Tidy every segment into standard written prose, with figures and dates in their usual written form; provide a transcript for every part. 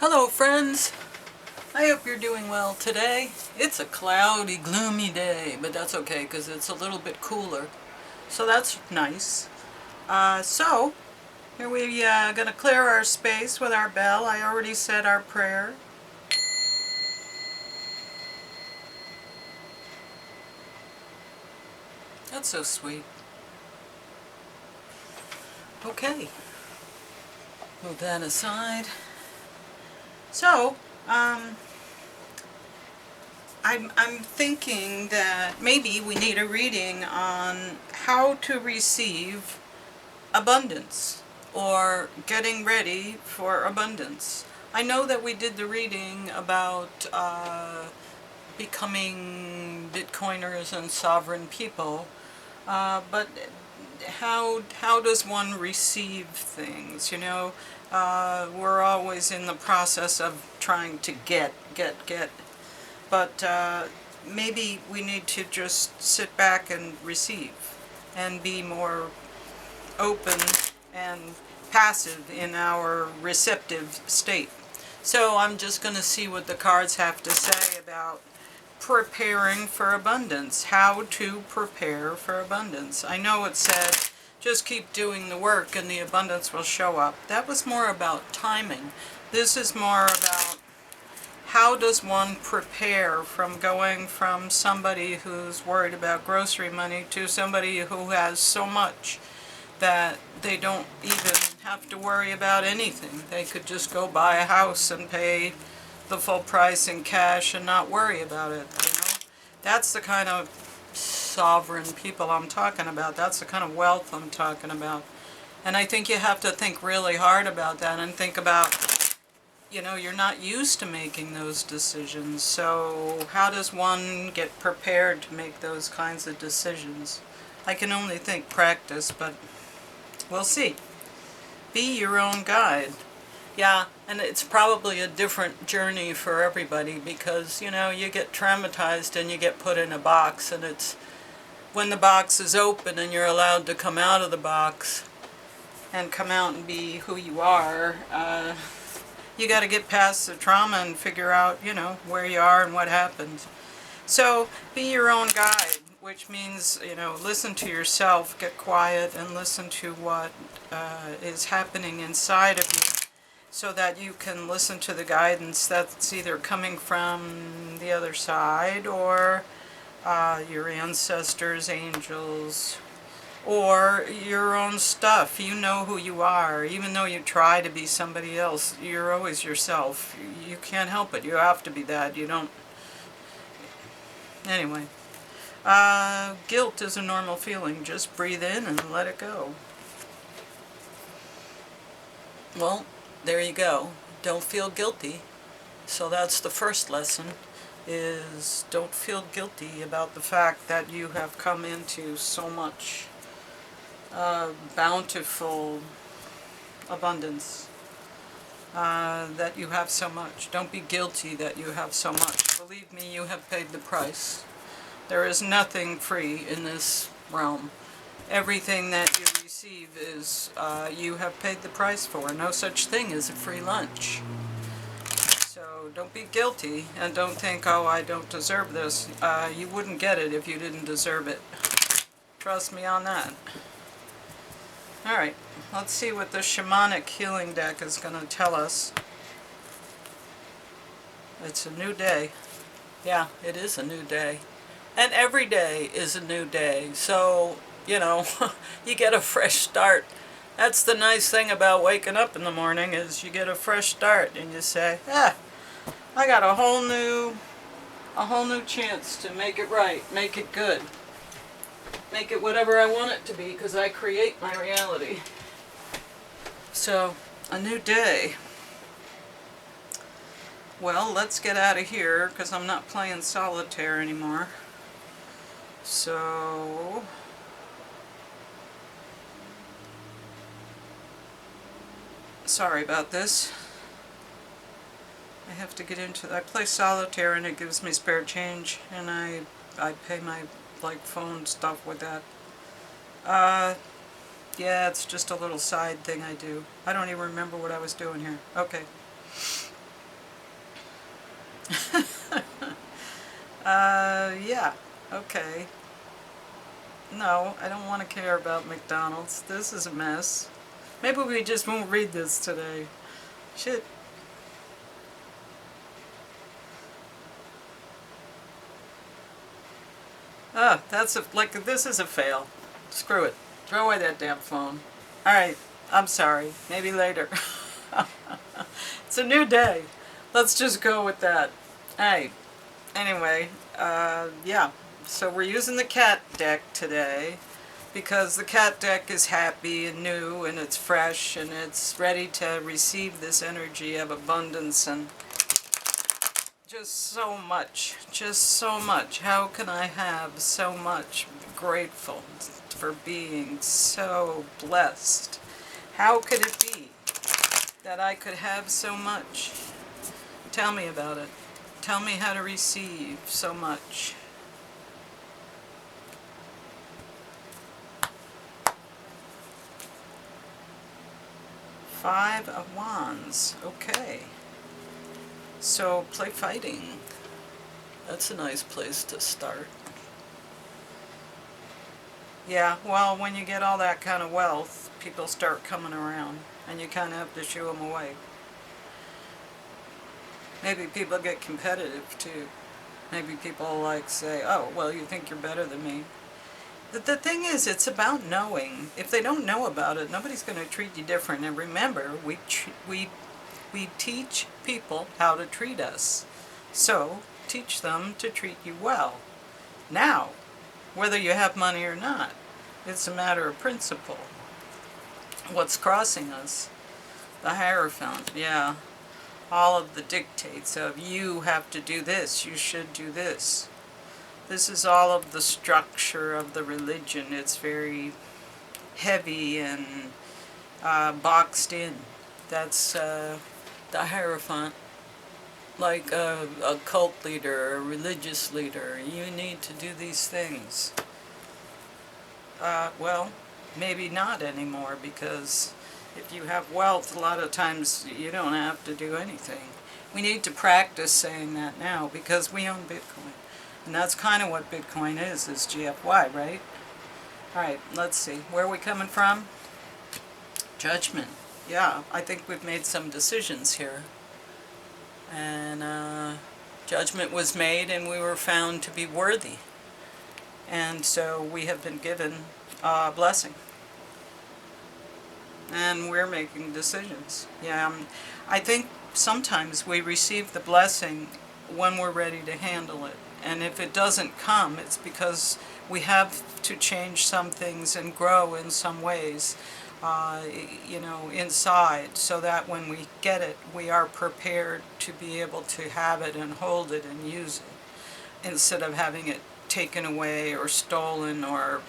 Hello friends, I hope you're doing well today. It's a cloudy, gloomy day, but that's okay because it's a little bit cooler. So that's nice. So, here we gonna clear our space with our bell. I already said our prayer. That's so sweet. Okay, move that aside. So, I'm thinking that maybe we need a reading on how to receive abundance or getting ready for abundance. I know that we did the reading about becoming Bitcoiners and sovereign people, but how does one receive things? We're always in the process of trying to get. But maybe we need to just sit back and receive and be more open and passive in our receptive state. So I'm just going to see what the cards have to say about preparing for abundance. How to prepare for abundance. I know it said just keep doing the work and the abundance will show up. That was more about timing. This is more about how does one prepare from going from somebody who's worried about grocery money to somebody who has so much that they don't even have to worry about anything. They could just go buy a house and pay the full price in cash and not worry about it. That's the kind of sovereign people I'm talking about. That's the kind of wealth I'm talking about. And I think you have to think really hard about that and think about, you're not used to making those decisions, so how does one get prepared to make those kinds of decisions? I can only think practice, but we'll see. Be your own guide. Yeah, and it's probably a different journey for everybody because, you get traumatized and you get put in a box, and it's when the box is open and you're allowed to come out of the box and come out and be who you are, you got to get past the trauma and figure out, where you are and what happened. So be your own guide, which means, listen to yourself, get quiet, and listen to what is happening inside of you so that you can listen to the guidance that's either coming from the other side or your ancestors, angels, or your own stuff. You know who you are. Even though you try to be somebody else, you're always yourself. You can't help it. You have to be that. You don't... Anyway. Guilt is a normal feeling. Just breathe in and let it go. Well, there you go. Don't feel guilty. So that's the first lesson, is don't feel guilty about the fact that you have come into so much bountiful abundance, that you have so much. Don't be guilty that you have so much. Believe me, you have paid the price. There is nothing free in this realm. Everything that you receive is you have paid the price for. No such thing as a free lunch. So don't be guilty and don't think, oh, I don't deserve this. You wouldn't get it if you didn't deserve it. Trust me on that. Alright, let's see what the shamanic healing deck is going to tell us. It's a new day. Yeah, it is a new day. And every day is a new day. So, you get a fresh start. That's the nice thing about waking up in the morning, is you get a fresh start and you say, I got a whole new chance to make it right, make it good. Make it whatever I want it to be, because I create my reality. So, a new day. Well, let's get out of here, because I'm not playing solitaire anymore. So, sorry about this. I have to get into I play solitaire and it gives me spare change, and I pay my phone stuff with that. Yeah, it's just a little side thing I do. I don't even remember what I was doing here. Okay. Yeah, okay. No, I don't want to care about McDonald's. This is a mess. Maybe we just won't read this today. Shit. Ah, this is a fail. Screw it. Throw away that damn phone. Alright, I'm sorry. Maybe later. It's a new day. Let's just go with that. Hey, anyway, yeah. So we're using the cat deck today because the cat deck is happy and new and it's fresh and it's ready to receive this energy of abundance and just so much. Just so much. How can I have so much? Grateful for being so blessed. How could it be that I could have so much? Tell me about it. Tell me how to receive so much. Five of Wands. Okay. So play fighting. That's a nice place to start. Yeah, well, when you get all that kind of wealth, people start coming around, and you kind of have to shoo them away. Maybe people get competitive, too. Maybe people like say, oh, well, you think you're better than me. The thing is, it's about knowing. If they don't know about it, nobody's going to treat you different. And remember, we teach people how to treat us. So, teach them to treat you well. Now, whether you have money or not, it's a matter of principle. What's crossing us? The Hierophant, yeah. All of the dictates of you have to do this, you should do this. This is all of the structure of the religion. It's very heavy and boxed in. That's the Hierophant. Like a cult leader, a religious leader, you need to do these things. Well, maybe not anymore, because if you have wealth, a lot of times you don't have to do anything. We need to practice saying that now, because we own Bitcoin. And that's kind of what Bitcoin is GFY, right? Alright, let's see. Where are we coming from? Judgment. Yeah, I think we've made some decisions here. And judgment was made and we were found to be worthy. And so we have been given a blessing. And we're making decisions. Yeah, I think sometimes we receive the blessing when we're ready to handle it. And if it doesn't come, it's because we have to change some things and grow in some ways, inside, so that when we get it, we are prepared to be able to have it and hold it and use it, instead of having it taken away or stolen or,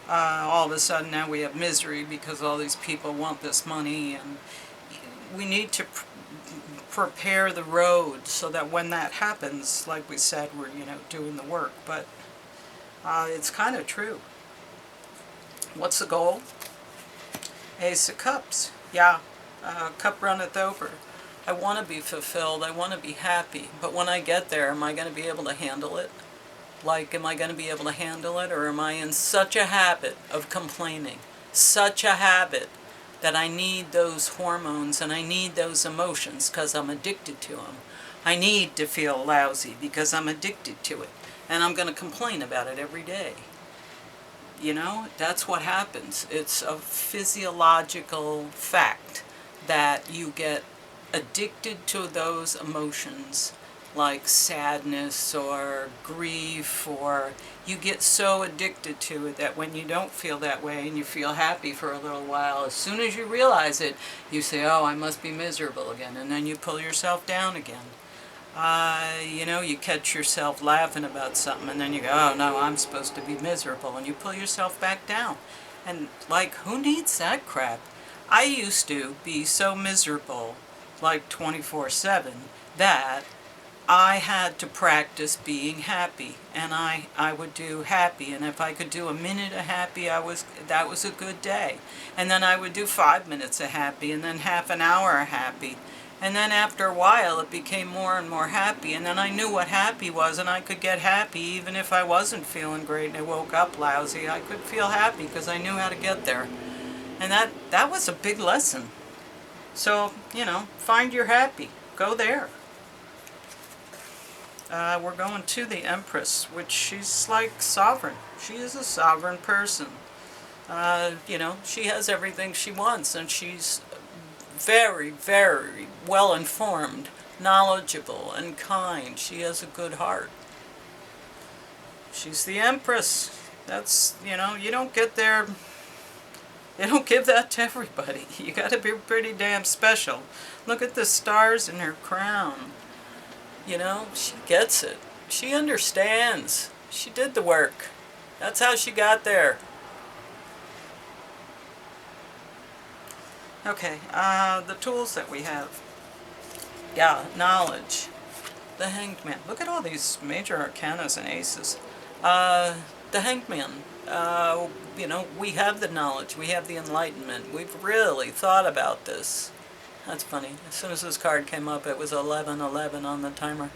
all of a sudden now we have misery because all these people want this money. And we need to prepare the road so that when that happens, like we said, we're, doing the work. But it's kind of true. What's the goal? Ace of Cups. Yeah, cup runneth over. I want to be fulfilled. I want to be happy. But when I get there, am I going to be able to handle it? Like, am I going to be able to handle it? Or am I in such a habit of complaining? Such a habit that I need those hormones and I need those emotions because I'm addicted to them. I need to feel lousy because I'm addicted to it. And I'm going to complain about it every day. That's what happens. It's a physiological fact that you get addicted to those emotions, like sadness or grief, or you get so addicted to it that when you don't feel that way and you feel happy for a little while, as soon as you realize it, you say, oh, I must be miserable again, and then you pull yourself down again. You catch yourself laughing about something, and then you go, oh no, I'm supposed to be miserable, and you pull yourself back down. And who needs that crap? I used to be so miserable, 24/7, that I had to practice being happy, and I would do happy, and if I could do a minute of happy, that was a good day. And then I would do 5 minutes of happy, and then half an hour of happy. And then after a while it became more and more happy, and then I knew what happy was, and I could get happy even if I wasn't feeling great and I woke up lousy. I could feel happy because I knew how to get there. And that was a big lesson. So, find your happy. Go there. We're going to the Empress, which she's like sovereign. She is a sovereign person. She has everything she wants, and she's very, very well informed, knowledgeable, and kind. She has a good heart. She's the Empress. That's, you don't get there, they don't give that to everybody. You gotta be pretty damn special. Look at the stars in her crown. She gets it. She understands. She did the work. That's how she got there. Okay, the tools that we have. Yeah, knowledge. The Hanged Man. Look at all these major arcanas and aces. The Hanged Man. We have the knowledge. We have the enlightenment. We've really thought about this. That's funny. As soon as this card came up, it was 11:11 on the timer.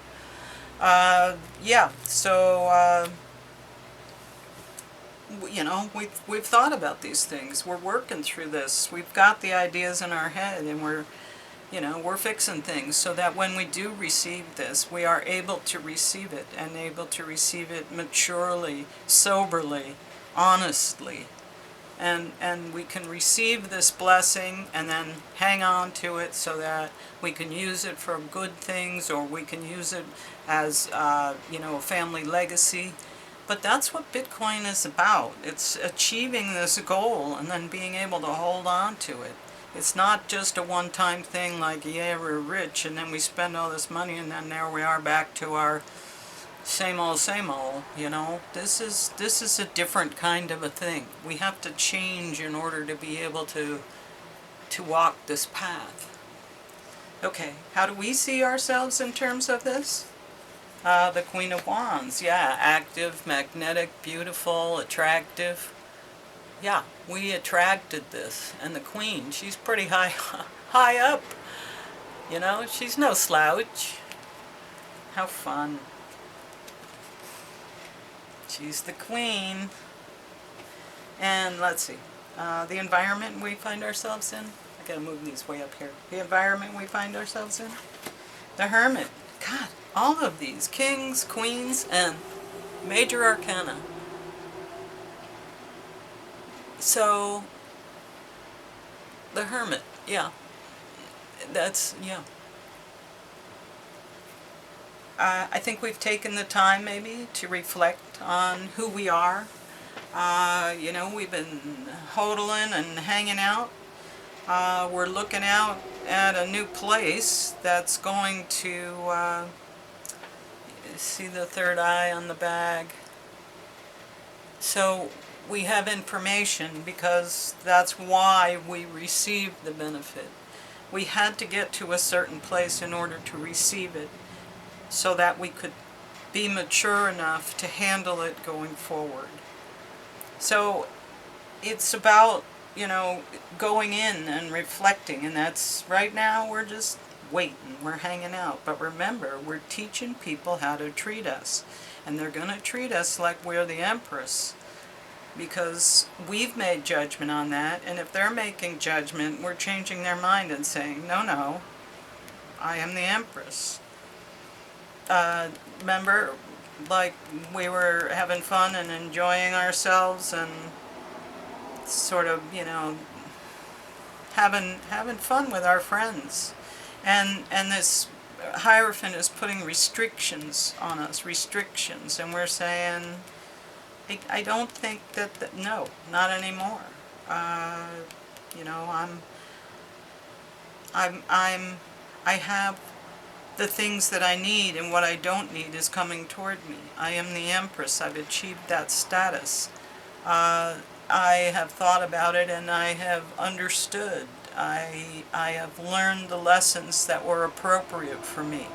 We've thought about these things. We're working through this. We've got the ideas in our head, and we're fixing things so that when we do receive this, we are able to receive it, and able to receive it maturely, soberly, honestly. And we can receive this blessing and then hang on to it so that we can use it for good things, or we can use it as, a family legacy. But that's what Bitcoin is about. It's achieving this goal and then being able to hold on to it. It's not just a one-time thing like, yeah, we're rich, and then we spend all this money, and then there we are back to our same old, This is a different kind of a thing. We have to change in order to be able to walk this path. Okay, how do we see ourselves in terms of this? The Queen of Wands, yeah, active, magnetic, beautiful, attractive. Yeah, we attracted this. And the Queen, she's pretty high up. She's no slouch. How fun. She's the Queen. And let's see, the environment we find ourselves in. I gotta move these way up here. The environment we find ourselves in. The Hermit. God, all of these. Kings, Queens, and Major Arcana. So, the Hermit, yeah. Yeah. I think we've taken the time maybe to reflect on who we are. We've been hodling and hanging out. We're looking out at a new place that's going to, see the third eye on the bag. So we have information because that's why we received the benefit. We had to get to a certain place in order to receive it, so that we could be mature enough to handle it going forward. So it's about, going in and reflecting, and that's right now we're just waiting, we're hanging out. But remember, we're teaching people how to treat us, and they're going to treat us like we're the Empress, because we've made judgment on that, and if they're making judgment, we're changing their mind and saying, no, I am the Empress. Remember, like, we were having fun and enjoying ourselves and sort of, having fun with our friends. And this Hierophant is putting restrictions on us, and we're saying, I don't think that no, not anymore. I have the things that I need, and what I don't need is coming toward me. I am the Empress. I've achieved that status. I have thought about it, and I have understood. I have learned the lessons that were appropriate for me.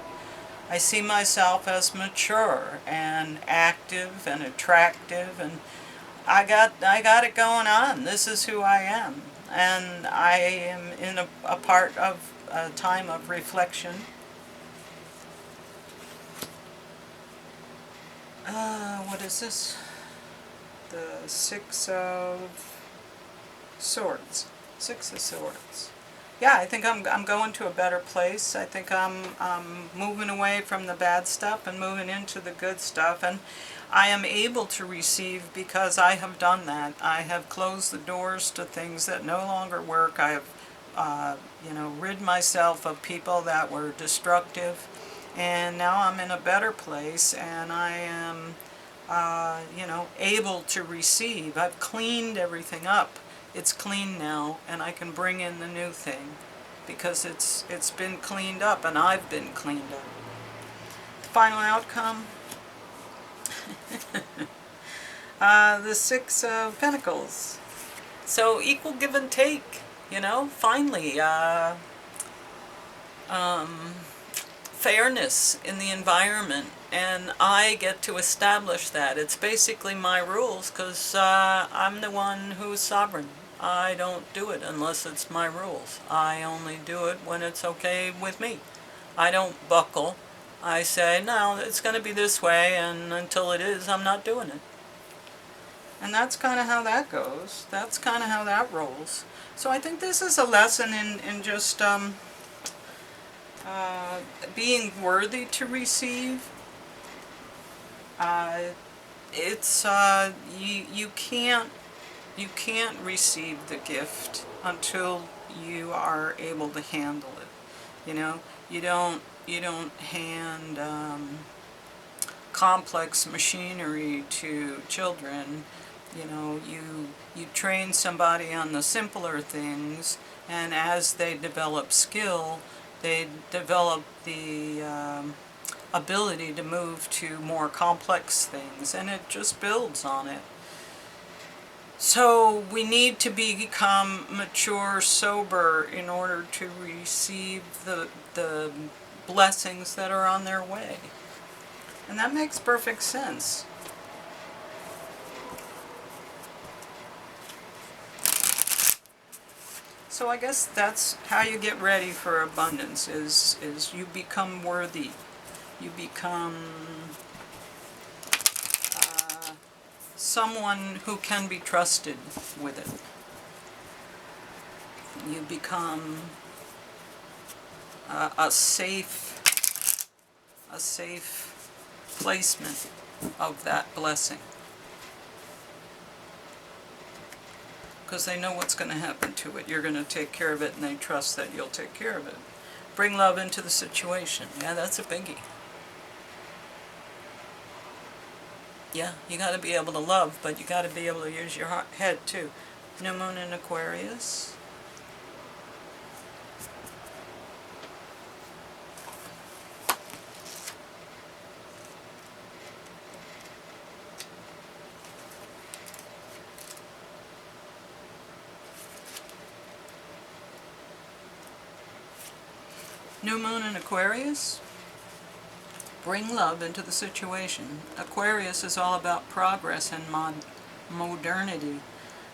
I see myself as mature and active and attractive, and I got it going on. This is who I am, and I am in a part of a time of reflection. What is this? The Six of Swords. Six of Swords. Yeah, I think I'm going to a better place. I think I'm moving away from the bad stuff and moving into the good stuff. And I am able to receive because I have done that. I have closed the doors to things that no longer work. I have, rid myself of people that were destructive. And now I'm in a better place, and I am, able to receive. I've cleaned everything up. It's clean now, and I can bring in the new thing because it's been cleaned up, and I've been cleaned up. Final outcome, the Six of Pentacles. So equal give and take, finally, fairness in the environment, and I get to establish that. It's basically my rules because I'm the one who's sovereign. I don't do it unless it's my rules. I only do it when it's okay with me. I don't buckle. I say, no, it's going to be this way, and until it is, I'm not doing it. And that's kind of how that goes. That's kind of how that rolls. So I think this is a lesson in just being worthy to receive. It's you can't receive the gift until you are able to handle it. You don't hand complex machinery to children. You train somebody on the simpler things, and as they develop skill, they develop the ability to move to more complex things, and it just builds on it. So we need to become mature, sober, in order to receive the blessings that are on their way. And that makes perfect sense. So I guess that's how you get ready for abundance, is you become worthy. You become someone who can be trusted with it. You become a safe placement of that blessing. Because they know what's going to happen to it. You're going to take care of it, and they trust that you'll take care of it. Bring love into the situation. Yeah, that's a biggie. Yeah, you got to be able to love, but you got to be able to use your head too. New Moon in Aquarius. New Moon in Aquarius. Bring love into the situation. Aquarius is all about progress and modernity.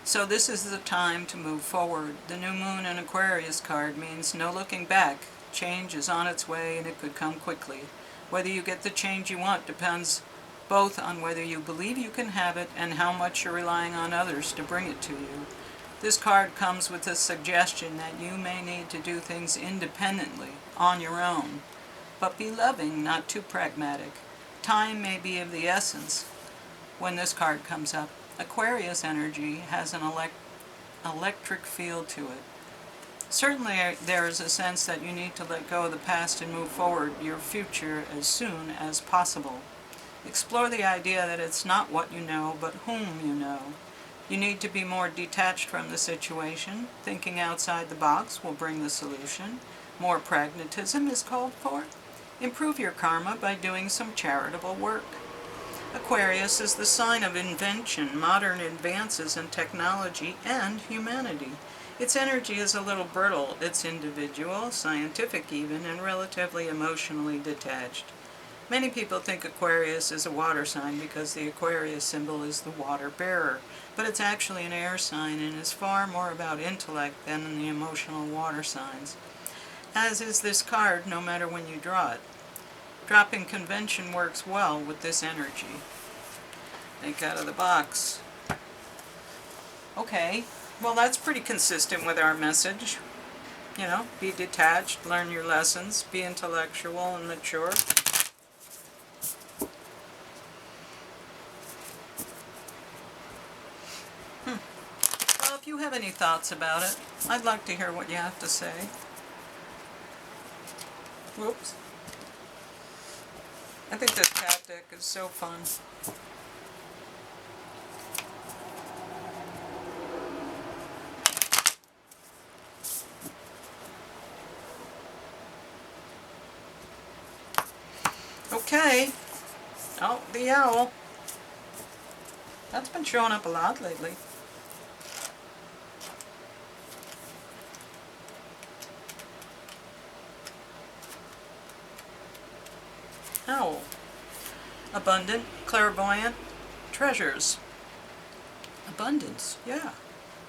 So this is the time to move forward. The New Moon in Aquarius card means no looking back. Change is on its way, and it could come quickly. Whether you get the change you want depends both on whether you believe you can have it and how much you're relying on others to bring it to you. This card comes with a suggestion that you may need to do things independently, on your own. But be loving, not too pragmatic. Time may be of the essence when this card comes up. Aquarius energy has an electric feel to it. Certainly there is a sense that you need to let go of the past and move forward your future as soon as possible. Explore the idea that it's not what you know, but whom you know. You need to be more detached from the situation. Thinking outside the box will bring the solution. More pragmatism is called for. Improve your karma by doing some charitable work. Aquarius is the sign of invention, modern advances in technology, and humanity. Its energy is a little brittle. It's individual, scientific even, and relatively emotionally detached. Many people think Aquarius is a water sign because the Aquarius symbol is the water bearer, but it's actually an air sign and is far more about intellect than the emotional water signs. as is this card no matter when you draw it. Dropping convention works well with this energy. Think out of the box. Okay, well that's pretty consistent with our message. You know, be detached, learn your lessons, be intellectual and mature. Well, if you have any thoughts about it, I'd like to hear what you have to say. Whoops. I think this cat deck is so fun. Okay. Oh, the owl. That's been showing up a lot lately. Owl. Abundant, clairvoyant, treasures. Abundance, yeah.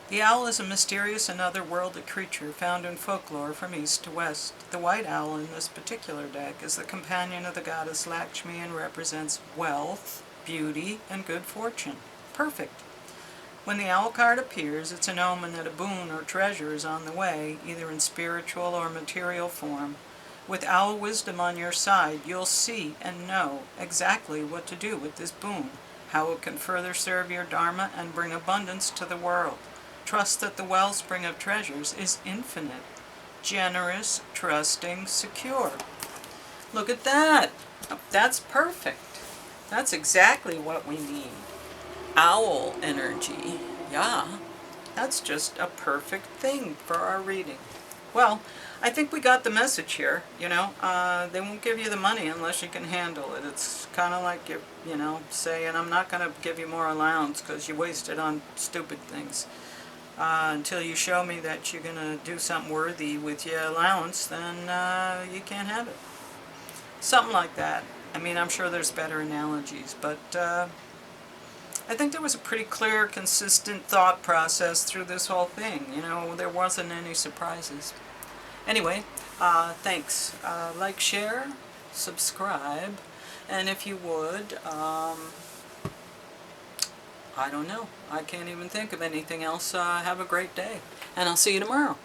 The owl is a mysterious and otherworldly creature found in folklore from east to west. The white owl in this particular deck is the companion of the goddess Lakshmi and represents wealth, beauty, and good fortune. Perfect. When the owl card appears, it's an omen that a boon or treasure is on the way, either in spiritual or material form. With owl wisdom on your side, you'll see and know exactly what to do with this boon, how it can further serve your dharma and bring abundance to the world. Trust that the wellspring of treasures is infinite, generous, trusting, secure. Look at that! That's perfect. That's exactly what we need. Owl energy. Yeah, that's just a perfect thing for our reading. Well, I think we got the message here, you know. They won't give you the money unless you can handle it. It's kind of like you're, you know, saying, I'm not going to give you more allowance because you wasted on stupid things. Until you show me that you're going to do something worthy with your allowance, then you can't have it. Something like that. I mean, I'm sure there's better analogies, but I think there was a pretty clear, consistent thought process through this whole thing. You know, there wasn't any surprises. Anyway, thanks. Like, share, subscribe, and if you would, I don't know. I can't even think of anything else. Have a great day, and I'll see you tomorrow.